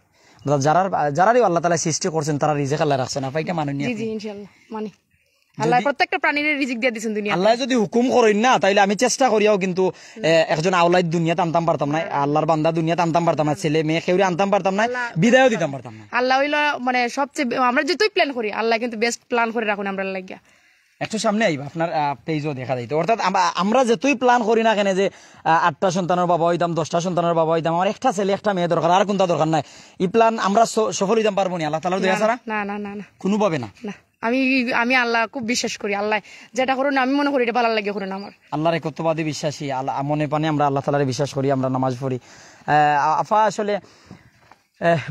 যারারই আল্লাহ তাআলা সৃষ্টি করছেন তারা রিজিক আল্লাহ রাখছেন। আপাইটা মানেননি? জি জি ইনশাআল্লাহ মানি। আল্লাহ প্রত্যেকটা প্রাণীর রিজিক দিয়ে দিয়েছেন দুনিয়া। আল্লাহ যদি হুকুম করেন না তাইলে আমি চেষ্টা করিয়াও কিন্তু একজন আওলাদ দুনিয়াতে আনতাম পারতাম না, আল্লাহর বান্দা দুনিয়াতে আনতাম পারতাম না, ছেলে মেয়ে কেউরে আনতাম পারতাম না, বিদায়ও দিতাম পারতাম না। আল্লাহ হইলো মানে সবচেয়ে, আমরা যতই প্ল্যান করি আল্লাহ কিন্তু বেস্ট প্ল্যান করে রাখুন আমরা লাগিয়া। একটু সামনে আইবা, আপনার পেজও দেখা যাইতো। অর্থাৎ আমরা যতই প্ল্যান করি না কেন যে 8টা সন্তানের বাবা হইতাম, 10টা সন্তানের বাবা হইতাম, আমার একটা ছেলে একটা মেয়ে দরকার, আর কোনটা দরকার নাই, এই প্ল্যান আমরা সফল হইতাম পারবো না আল্লাহ তাআলার দয়া ছাড়া? না না না না কোনোভাবে না। না, আমি আল্লাহ খুব বিশ্বাস করি। আল্লাহ যেটা করুন আমি মনে করি এটা ভালো লাগে করুন আমার। আল্লাহর একত্ববাদী বিশ্বাসী, আল্লাহ মনে পানে আমরা আল্লাহ তাআলারে বিশ্বাস করি, আমরা নামাজ পড়ি। আফা আসলে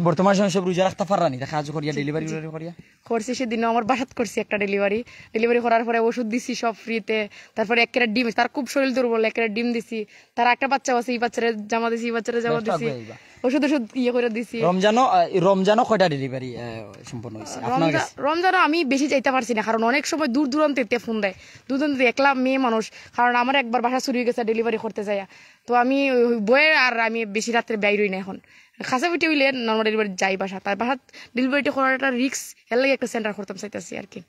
বর্তমান সময় সব রোজা রাখতে পাররানি, দেখা কাজ করিয়া ডেলিভারি করিয়া করছি। সেদিন আমার বাসাত করছি একটা ডেলিভারি করার পরে ওষুধ দিছি সব ফ্রিতে। তারপরে 1 ক্যারেট ডিম, তার খুব শরীর দুর্বল, 1 ক্যারেট ডিম দিছি। তার একটা বাচ্চা আছে, এই বাচ্চারে জামা দিছি, এই বাচ্চারে জামা দিছি, ওষুধ ইয়ে করে দিছি। রমজানও কয়টা ডেলিভারি সম্পন্ন হয়েছে আপনার কাছে? রমজানও আমি বেশি যাইতে পারছি না, কারণ অনেক সময় দূর দূরান্তে ফোন দেয়, দূর দূরান্তে, একলা মেয়ে মানুষ। কারণ আমার একবার বাসা চুরি গেছে ডেলিভারি করতে যাইয়া, তো আমি বইয়ে আর আমি বেশি রাত্রে বাইরই না। এখন খাসা পিঠে হইলে নর্মাল ডেলিভারি যাই বাসা, তার বাসা ডেলিভারিটা করার একটা রিক্স, এর লাগে একটা সেন্টার করতাম চাইতেছি আর কি।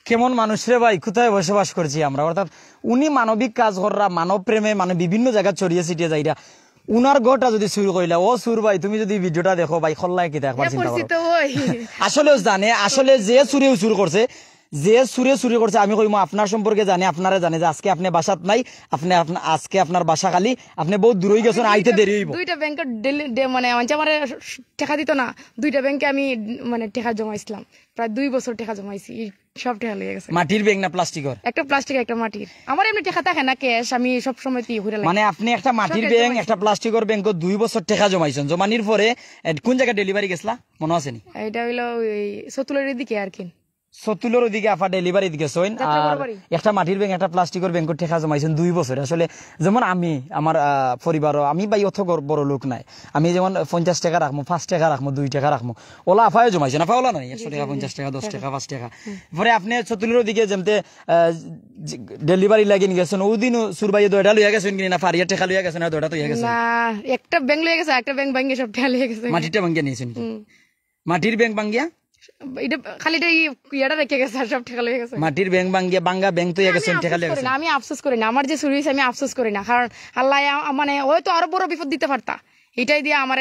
কেমন মানুষ রে ভাই, কোথায় বসবাস করছি আমরা? অর্থাৎ উনি মানবিক কাজ করা, মানব প্রেমে মানে বিভিন্ন জায়গায় ছড়িয়ে ছিটিয়ে যাইরা, উনার ঘরটা যদি শুরু করিলা, ও সুর ভাই তুমি যদি ভিডিওটা দেখো ভাই খল্লায় কি একবার চিন্তা করো। আসলে জানে, আসলে যে সুরেও শুরু করছে, যে সুরে করছে, আমি কইমু আপনার সম্পর্কে জানে, আপনারা জানে যে আজকে আপনি বাসাত নাই, আপনি আজকে আপনার বাসা খালি, আপনি বহুত দূরই গেছেন, আইতে দেরি হইব। 2টা ব্যাংকে মানে আমার টাকা দিত না, 2টা ব্যাংকে আমি মানে টাকা জমাইছিলাম, প্রায় 2 বছর টাকা জমাইছি, সব টাকা লেগে গেছে। মাটির ব্যাংক না প্লাস্টিকের? একটা প্লাস্টিক একটা মাটির। আমার এমনি টাকা থাকে না ক্যাশ, আমি সব সময় মানে আপনি একটা মাটির ব্যাংক একটা প্লাস্টিকের ব্যাংক 2 বছর টাকা জমাইছেন, জমানির পরে কোন জায়গায় ডেলিভারি গেছলা মনে আছে নি? এটা হইলো ওই সতুলের দিকে আর কি, সতুলের ওদিকে আফা ডেলিভারি দিকেছেন। আর একটা মাটির ব্যাংক একটা প্লাস্টিকের ব্যাংকের টাকা জমাইছেন 2 বছর। আসলে যেমন আমি আমার পরিবারও, আমি ভাই অত বড় লোক নাই, আমি যেমন 50 টাকা রাখবো, 5 টাকা রাখবো, 2 টাকা রাখবো, ওলা আফায় জমাইছেন, আফা ওলা নাই 100 টাকা, 50 টাকা, 10 টাকা, 5 টাকা। পরে আপনি সতুলের ওদিকে যেমতে ডেলিভারি লাগিয়ে গেছেন, ওদিন সুরবাইয়ে 2টা লইয়া গেছেন কিনা, ফারিয়া টাকা লইয়া গেছেন, আর 2টা তো গেছেন না, একটা ব্যাংক লইয়া গেছে, একটা ব্যাংক ভাঙিয়ে সব টাকা লইয়া গেছে। মাটিরটা ভাঙিয়ে নিয়েছেন? মাটির ব্যাংক ভাঙিয়া এটা খালি ইয়াটা রেখে গেছে, আর সব টাকা লইয়া গেছে। মাটির ব্যাংক ভাঙিয়া বাঙ্গা ব্যাংক তো গেছেন, টাকা লইয়া গেছেন। আমি আফসোস করি না, আমার যে চুরি হয়েছে আমি আফসোস করি না, কারণ আল্লাহ মানে হয়তো আরো বড় বিপদ দিতে পারতা, এটাই দিয়ে আমার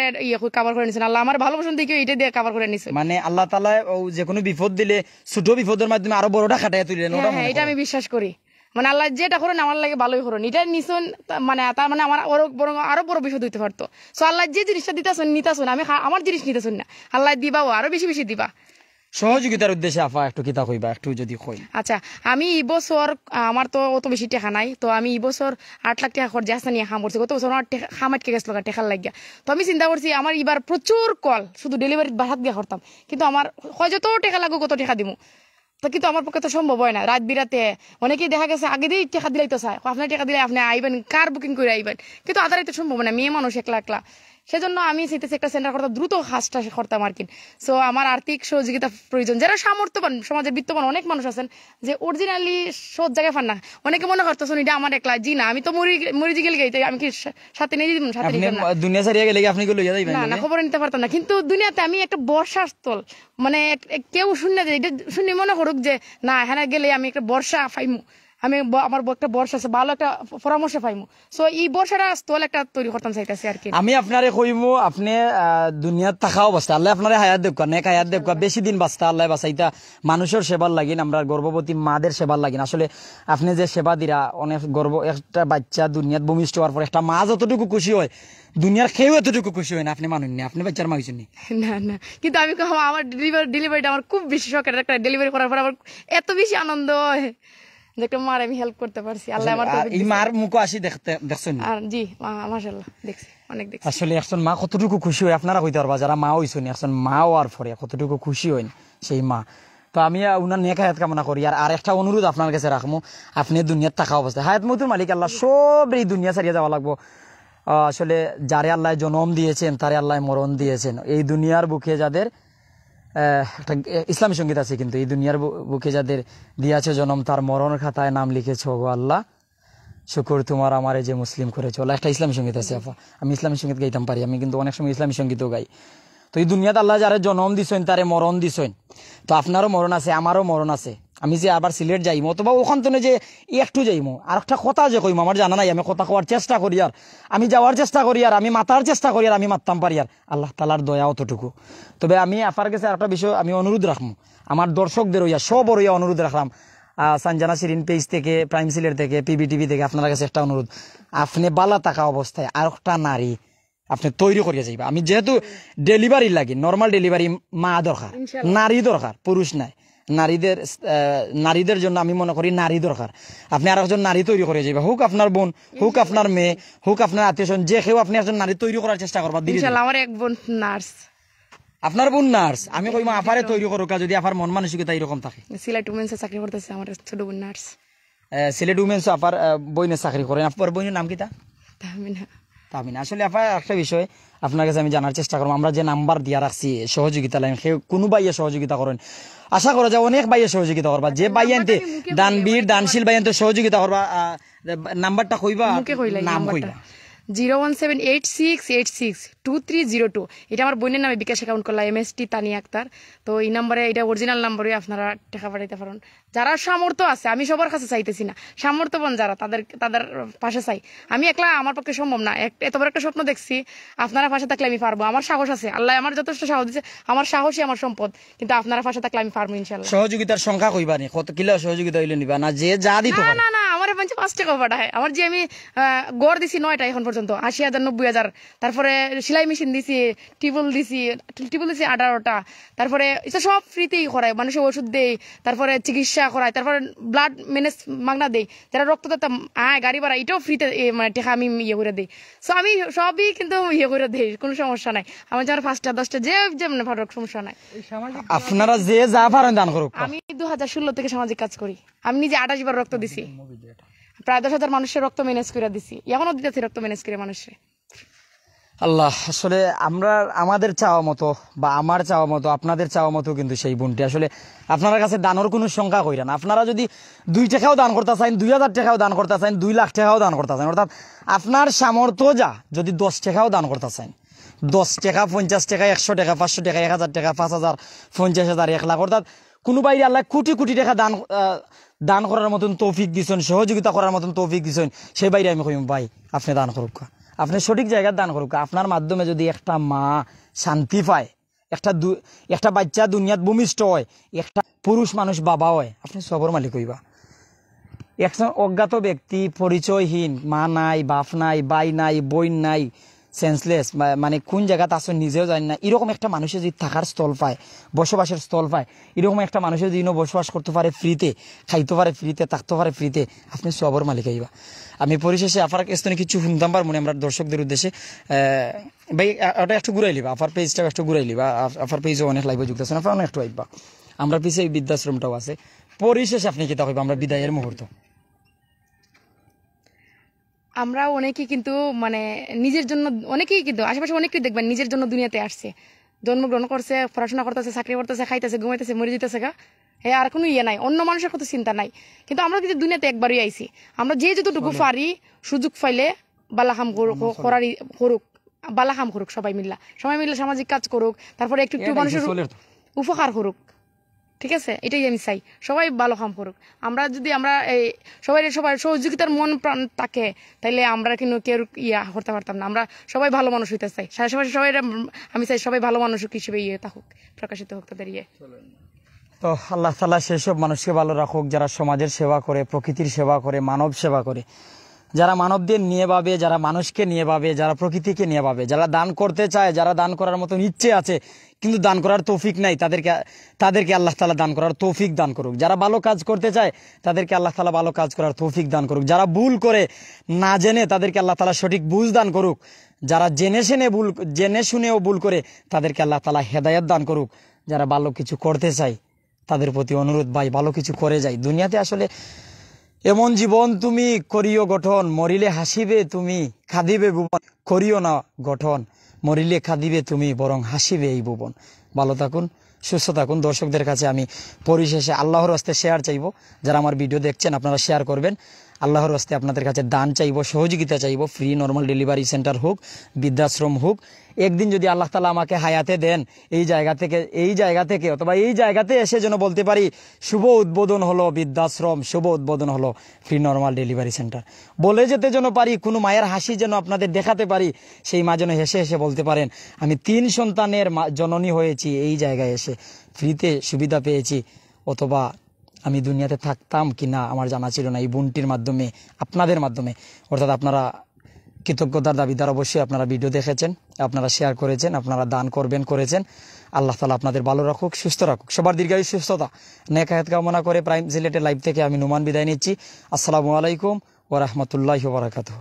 কভার করে নিছেন। আল্লাহ আমার ভালোবাসন দিকে এটাই দিয়ে কভার করে নিছে। মানে আল্লাহ তাআলা যে কোনো বিপদ দিলে ছোট বিপদের মাধ্যমে আরো বড়টা খাটাইয়া তুলেন, হ্যাঁ এটা আমি বিশ্বাস করি। মানে আল্লাহ যেটা করেন আমার লাগে ভালোই করেন, এটা নিছেন মানে তার মানে আমার বরং আরো বড় বিপদ হইতে পারতো। সো আল্লাহ যে জিনিসটা দিতেছেন নিতেছেন, আমি আমার জিনিস নিতেছেন না, আল্লাহ দিবা আরো বেশি বেশি দিবা। সহযোগিতার উদ্দেশ্যে আপা একটু কিতা কইবা, একটু যদি কই। আচ্ছা, আমি এই বছর আমার তো অত বেশি টাকা নাই, তো আমি এই বছর 8 লাখ টাকা খরচ আসা নিয়ে খাম করছি। গত বছর আমার খাম আটকে গেছিল টেকার লাগিয়া। তো আমি চিন্তা করছি আমার এবার প্রচুর কল শুধু ডেলিভারি বাসাত গিয়ে করতাম, কিন্তু আমার হয় যত টাকা লাগবে কত টাকা দিব, তো কিন্তু আমার পক্ষে তো সম্ভব হয় না। রাত বিরাতে অনেকেই দেখা গেছে আগে দিয়ে টাকা দিলেই তো চায়, আপনার টাকা দিলে আপনি আইবেন, কার বুকিং করে আইবেন, কিন্তু আদারে তো সম্ভব না, মেয়ে মানুষ একলা একলা। সেজন্য আমি চাইতেছি একটা সেন্টার করতাম, দ্রুত কাজটা করতাম আর কি। সো আমার আর্থিক সহযোগিতা প্রয়োজন, যারা সামর্থ্যবান সমাজের বিত্তবান অনেক মানুষ আছেন যে অরিজিনালি সব জায়গায় পান না। অনেকে মনে করতেছেন এটা আমার একলা, জি না, আমি তো মরি গেলে গাইতে আমি কি সাথে নিয়ে দিব, সাথে আপনি নিতাম না। দুনিয়া ছাড়িয়ে গেলে কি আপনি কি লইয়া যাইবেন? না না, খবর নিতে পারতাম না, কিন্তু দুনিয়াতে আমি একটা বর্ষার স্থল, মানে কেউ শুনে যে এটা শুনে মনে করুক যে না হ্যাঁ গেলে আমি একটা বর্ষা পাইমু, আমি আমার একটা বর্ষা আছে, ভালো একটা পরামর্শ পাইমু। সো এই বর্ষাটা স্থল একটা তৈরি করতাম চাইতেছি আর কি। আমি আপনারে কইমু, আপনি দুনিয়াত থাকা অবস্থা আল্লাহ আপনারে হায়াত দেবকা, নেক হায়াত দেবকা, বেশি দিন বাঁচতা আল্লাহ বাঁচাইতা, মানুষের সেবার লাগিন, আমরা গর্ভবতী মাদের সেবার লাগিন। আসলে আপনি যে সেবা দিরা, অনেক গর্ব, একটা বাচ্চা দুনিয়াত ভূমিষ্ঠ হওয়ার পর একটা মা যতটুকু খুশি হয় দুনিয়ার কেউ এতটুকু খুশি হয় না। আপনি মানুষ নেই, আপনি বাচ্চার মা হইছেন নি। না না, কিন্তু আমি আমার ডেলিভারিটা আমার খুব বেশি শখের, একটা ডেলিভারি করার পর আমার এত বেশি আনন্দ হয় যে একটা মার আমি হেল্প করতে পারছি, আল্লাহ আমার তৌফিক এই দিছে। মার মুখ আসি দেখছেন? আর জি মাশাআল্লাহ দেখছি, অনেক দেখছি। আসলে একজন মা কতটুকু খুশি হয় আপনারা কইতে পারবা, যারা মা হইছেন, একজন মা হওয়ার পরে কতটুকু খুশি হইন সেই মা। তো আমি উনার নেক হায়াত কামনা করি। আর একটা অনুরোধ আপনার কাছে রাখবো, আপনি দুনিয়ার থাকা অবস্থায় হায়াত মতুর মালিক আল্লাহ, সব এই দুনিয়া ছাড়িয়ে যাওয়া লাগবো। আসলে যারে আল্লাহ জন্ম দিয়েছেন তারে আল্লাহ মরণ দিয়েছেন। এই দুনিয়ার বুকে যাদের একটা ইসলামী সঙ্গীত আছে, কিন্তু এই দুনিয়ার বুকে যাদের দিয়েছে জন্ম তার মরণ খাতায় নাম লিখেছ গো আল্লাহ, শুকুর তোমার আমারে যে মুসলিম করেছে। একটা ইসলামী সঙ্গীত আছে আপা, আমি ইসলামী সঙ্গীত গাইতাম পারি, আমি কিন্তু অনেক সময় ইসলামী সঙ্গীতও গাই। তো এই দুনিয়াতে আল্লাহ যারা জন্ম দিছেন তারে মরণ দিছেন, তো আপনারও মরণ আছে, আমারও মরণ আছে। আমি যে আবার সিলেট যাইমো অথবা ওখান থেকে যে একটু যাইমো, আর একটা কথা যে কইম আমার জানা নাই, আমি কথা কওয়ার চেষ্টা করি, আর আমি যাওয়ার চেষ্টা করি, আর আমি মাতার চেষ্টা করি, আর আমি মারতাম পারি, আর আল্লাহ তালার দয়া অতটুকু। তবে আমি আপনার কাছে একটা বিষয় আমি অনুরোধ রাখবো, আমার দর্শকদের হইয়া সব হইয়া অনুরোধ রাখলাম, সঞ্জনা শিরিন পেজ থেকে, প্রাইম সিলেট থেকে, পিবি টিভি থেকে আপনার কাছে একটা অনুরোধ, আপনি বালা থাকা অবস্থায় আর একটা নারী আপনি তৈরি করিয়া যাইবা। আমি যেহেতু ডেলিভারি লাগি, নর্মাল ডেলিভারি মা দরকার, নারী দরকার, পুরুষ নাই। নারীদের জন্য আমি মনে করি নারী দরকার। আপনি আর একজন নারী তৈরি করে যাইবা, হোক আপনার বোন, হোক আপনার মেয়ে, হোক আপনার আত্মীয় স্বজন, যে কেউ আপনি একজন নারী তৈরি করার চেষ্টা করবা। ইনশাআল্লাহ আমার এক বোন নার্স, আপনার বোন নার্স, আমি কইম আপারে তৈরি করুক, যদি আপার মন মানসিকতা এরকম থাকে। সিলেট উমেন্সে চাকরি করতেছে আমার ছোট বোন নার্স। সিলেট উমেন্স আপার বইনে চাকরি করেন। আপনার বইনের নাম কিতা? তাহমিনা। তামিনা। আসলে আপা একটা বিষয় আপনার কাছে আমি জানার চেষ্টা করবো, আমরা যে নাম্বার দিয়া রাখছি সহযোগিতা লাইন, সে কোনো বাইয়ে সহযোগিতা করেন, আশা করা যায় অনেক বাইয়ে সহযোগিতা করবা, যে বাইয়ানতে দানবীর দানশীল বাইয়ানতে সহযোগিতা করবা। নাম্বারটা কইবা, নাম কইবা। 01786862302। এটা আমার বোনের নামে বিকাশ অ্যাকাউন্ট করলাম, MST তানিয়া আক্তার। তো এই নাম্বারে, এটা অরিজিনাল নাম্বারে আপনারা টাকা পাঠাইতে পারেন। যারা সামর্থ্য আছে, আমি সবার কাছে চাইতেছি না, সামর্থ্যবান যারা তাদের পাশে চাই। আমি একলা আমার পক্ষে সম্ভব না, এত বড় একটা স্বপ্ন দেখছি, আপনারা পাশে থাকলে আমি পারবো। আমার সাহস আছে, আল্লাহ আমার যথেষ্ট সাহস দিচ্ছে, আমার সাহসই আমার সম্পদ, কিন্তু আপনারা পাশে থাকলে আমি পারবো ইনশাল্লাহ। সহযোগিতার সংখ্যা কইবা নি, কত কিলো সহযোগিতা হইলে নিবা না, যে যা দিত না না না, আমার 5 টাকা পাঠায়। আমার যে আমি গড় দিছি 9টা এখন পর্যন্ত, 80,000 90,000। তারপরে সেলাই মেশিন দিছি, টিবল দিছি 18টা। তারপরে এটা সব ফ্রিতেই করায়, মানুষের ওষুধ দেই, তারপরে চিকিৎসা করায়, তারপরে ব্লাড ম্যানেজ মাগনা দেই, যারা রক্তদাতা গাড়ি ভাড়া এটাও ফ্রিতে, মানে টাকা আমি ইয়ে করে দিই। সো আমি সবই কিন্তু ইয়ে করে দিই, কোনো সমস্যা নাই। আমার যেমন 5টা 10টা যে যেমন ভালো, সমস্যা নাই। আপনারা যে যা পারেন দান করুক। আমি 2016 থেকে সামাজিক কাজ করি, আমি নিজে 28 বার রক্ত দিছি, প্রায় 10,000 মানুষের রক্ত ম্যানেজ করে দিছি, এখনো দিতেছি রক্ত ম্যানেজ করে মানুষের। আল্লাহ, আসলে আমরা আমাদের চাওয়া মতো বা আমার চাওয়া মতো আপনাদের চাওয়া মতো কিন্তু সেই বোনটি, আসলে আপনার কাছে দানের কোনো সংখ্যা কইরা না। আপনারা যদি 2 টাকাও দান করতে চান, 2,000 টাকাও দান করতে চান, 2 লাখ টাকাও দান করতে চান, অর্থাৎ আপনার সামর্থ্য যা, যদি 10 টাকাও দান করতে চান, 10 টাকা, 50 টাকা, 100 টাকা, 500 টাকা, 1,000 টাকা, 5,000, 50,000, 1 লাখ, অর্থাৎ কোনো বাইরে আল্লাহ কোটি কোটি টাকা দান করার মতন তৌফিক দিছেন, সহযোগিতা করার মতন তৌফিক দিছেন, সেই বাইরে আমি কইম ভাই আপনি দান করুক, আপনি সঠিক জায়গায় দান করুক। আপনার মাধ্যমে যদি একটা মা শান্তি পায়, একটা বাচ্চা দুনিয়াত ভূমিষ্ঠ হয়, একটা পুরুষ মানুষ বাবা হয়, আপনি সবর মালিক হইবা। একজন অজ্ঞাত ব্যক্তি, পরিচয়হীন, মা নাই, বাপ নাই, ভাই নাই, বোন নাই, সেন্সলেস, মানে কোন জায়গাতে আসো নিজেও জানি না, এরকম একটা মানুষের যদি থাকার স্থল পায়, বসবাসের স্থল পায়, এরকম একটা মানুষের যদি বসবাস করতে পারে ফ্রিতে, খাইতে পারে ফ্রিতে, থাকতে পারে ফ্রিতে, আপনি সবর মালিক হইবা। আমি পরিশেষে আফার স্তনে কিছু শুনতাম পার মনে আমরা দর্শকদের উদ্দেশ্যে ভাই ওটা একটু ঘুরাই লিবা, আফার পেজটা একটু ঘুরাই লিবা, আফার পেজও অনেক লাইভে যুক্ত আছে, আপনার একটু আইবা, আমরা পিছিয়ে এই বৃদ্ধাশ্রমটাও আছে। পরিশেষে আপনি কি তা হইবা আমরা বিদায়ের মুহূর্ত। আমরা অনেকেই কিন্তু মানে নিজের জন্য, অনেকেই কিন্তু আশেপাশে অনেকেই দেখবেন নিজের জন্য দুনিয়াতে আসছে, জন্মগ্রহণ করছে, পড়াশোনা করতেছে, চাকরি করতেছে, খাইতেছে, ঘুমাইতেছে, মরে যেতেছে গা, হ্যাঁ আর কোনো ইয়ে নাই, অন্য মানুষের কথা চিন্তা নাই। কিন্তু আমরা কিন্তু দুনিয়াতে একবারই আইছি, আমরা যে যতটুকু পারি সুযোগ পাইলে বালাখাম করার করুক, বালাখাম করুক, সবাই মিল্লা সামাজিক কাজ করুক, তারপরে একটু একটু মানুষের উপকার করুক, ঠিক আছে, এটাই আমি চাই, সবাই ভালো কাম করুক। আমরা যদি আমরা এই সবাই সহযোগিতার মন প্রাণ থাকে, তাইলে আমরা কিন্তু কেউ ইয়া করতে পারতাম না, আমরা সবাই ভালো মানুষ হইতে চাই, সবাই আমি চাই সবাই ভালো মানুষ হিসেবে ইয়ে থাকুক, প্রকাশিত হোক তাদের ইয়ে। তো আল্লাহ তাআলা সেসব মানুষকে ভালো রাখুক যারা সমাজের সেবা করে, প্রকৃতির সেবা করে, মানব সেবা করে, যারা মানবদের নিয়ে ভাবে, যারা মানুষকে নিয়ে ভাবে, যারা প্রকৃতিকে নিয়ে ভাবে, যারা দান করতে চায়, যারা দান করার মতন ইচ্ছে আছে কিন্তু দান করার তৌফিক নাই, তাদেরকে আল্লাহ তাআলা দান করার তৌফিক দান করুক। যারা ভালো কাজ করতে চায় তাদেরকে আল্লাহ তাআলা ভালো কাজ করার তৌফিক দান করুক। যারা ভুল করে না জেনে তাদেরকে আল্লাহ তাআলা সঠিক বুঝ দান করুক। যারা জেনে শুনেও ভুল করে তাদেরকে আল্লাহ তাআলা হেদায়েত দান করুক। যারা ভালো কিছু করতে চায় তাদের প্রতি অনুরোধ, ভাই ভালো কিছু করে যাই। দুনিয়াতে আসলে এমন জীবন তুমি করিও গঠন, মরিলে হাসিবে তুমি, খাদিবে ভুবন, করিও না গঠন, মরিলে খাদিবে তুমি, বরং হাসিবে এই ভুবন। ভালো থাকুন, সুস্থ থাকুন। দর্শকদের কাছে আমি পরিশেষে আল্লাহর হস্তে শেয়ার চাইবো, যারা আমার ভিডিও দেখছেন আপনারা শেয়ার করবেন। আল্লাহর হস্তে আপনাদের কাছে দান চাইবো, সহযোগিতা চাইবো, ফ্রি নর্মাল ডেলিভারি সেন্টার হোক, বৃদ্ধাশ্রম হোক। একদিন যদি আল্লাহ তাআলা আমাকে হায়াতে দেন, এই জায়গা থেকে অথবা এই জায়গাতে এসে যেন বলতে পারি শুভ উদ্বোধন হলো বৃদ্ধাশ্রম, শুভ উদ্বোধন হলো ফ্রি নর্মাল ডেলিভারি সেন্টার, বলে যেতে যেন পারি, কোনো মায়ের হাসি যেন আপনাদের দেখাতে পারি, সেই মা যেন হেসে হেসে বলতে পারেন আমি 3 সন্তানের জননী হয়েছি, এই জায়গায় এসে ফ্রিতে সুবিধা পেয়েছি, অথবা আমি দুনিয়াতে থাকতাম কি না আমার জানা ছিল না, এই বোনটির মাধ্যমে, আপনাদের মাধ্যমে। অর্থাৎ আপনারা কৃতজ্ঞতার দাবিদার, অবশ্যই আপনারা ভিডিও দেখেছেন, আপনারা শেয়ার করেছেন, আপনারা দান করেছেন। আল্লাহ তাআলা আপনাদের ভালো রাখুক, সুস্থ রাখুক, সবার দীর্ঘায়ু সুস্থতা নেক হায়াত কামনা করে প্রাইম সিলেটের লাইভ থেকে আমি নুমান বিদায় নিচ্ছি। আসসালামু আলাইকুম ওয়া রাহমাতুল্লাহি ওয়া বারাকাতুহু।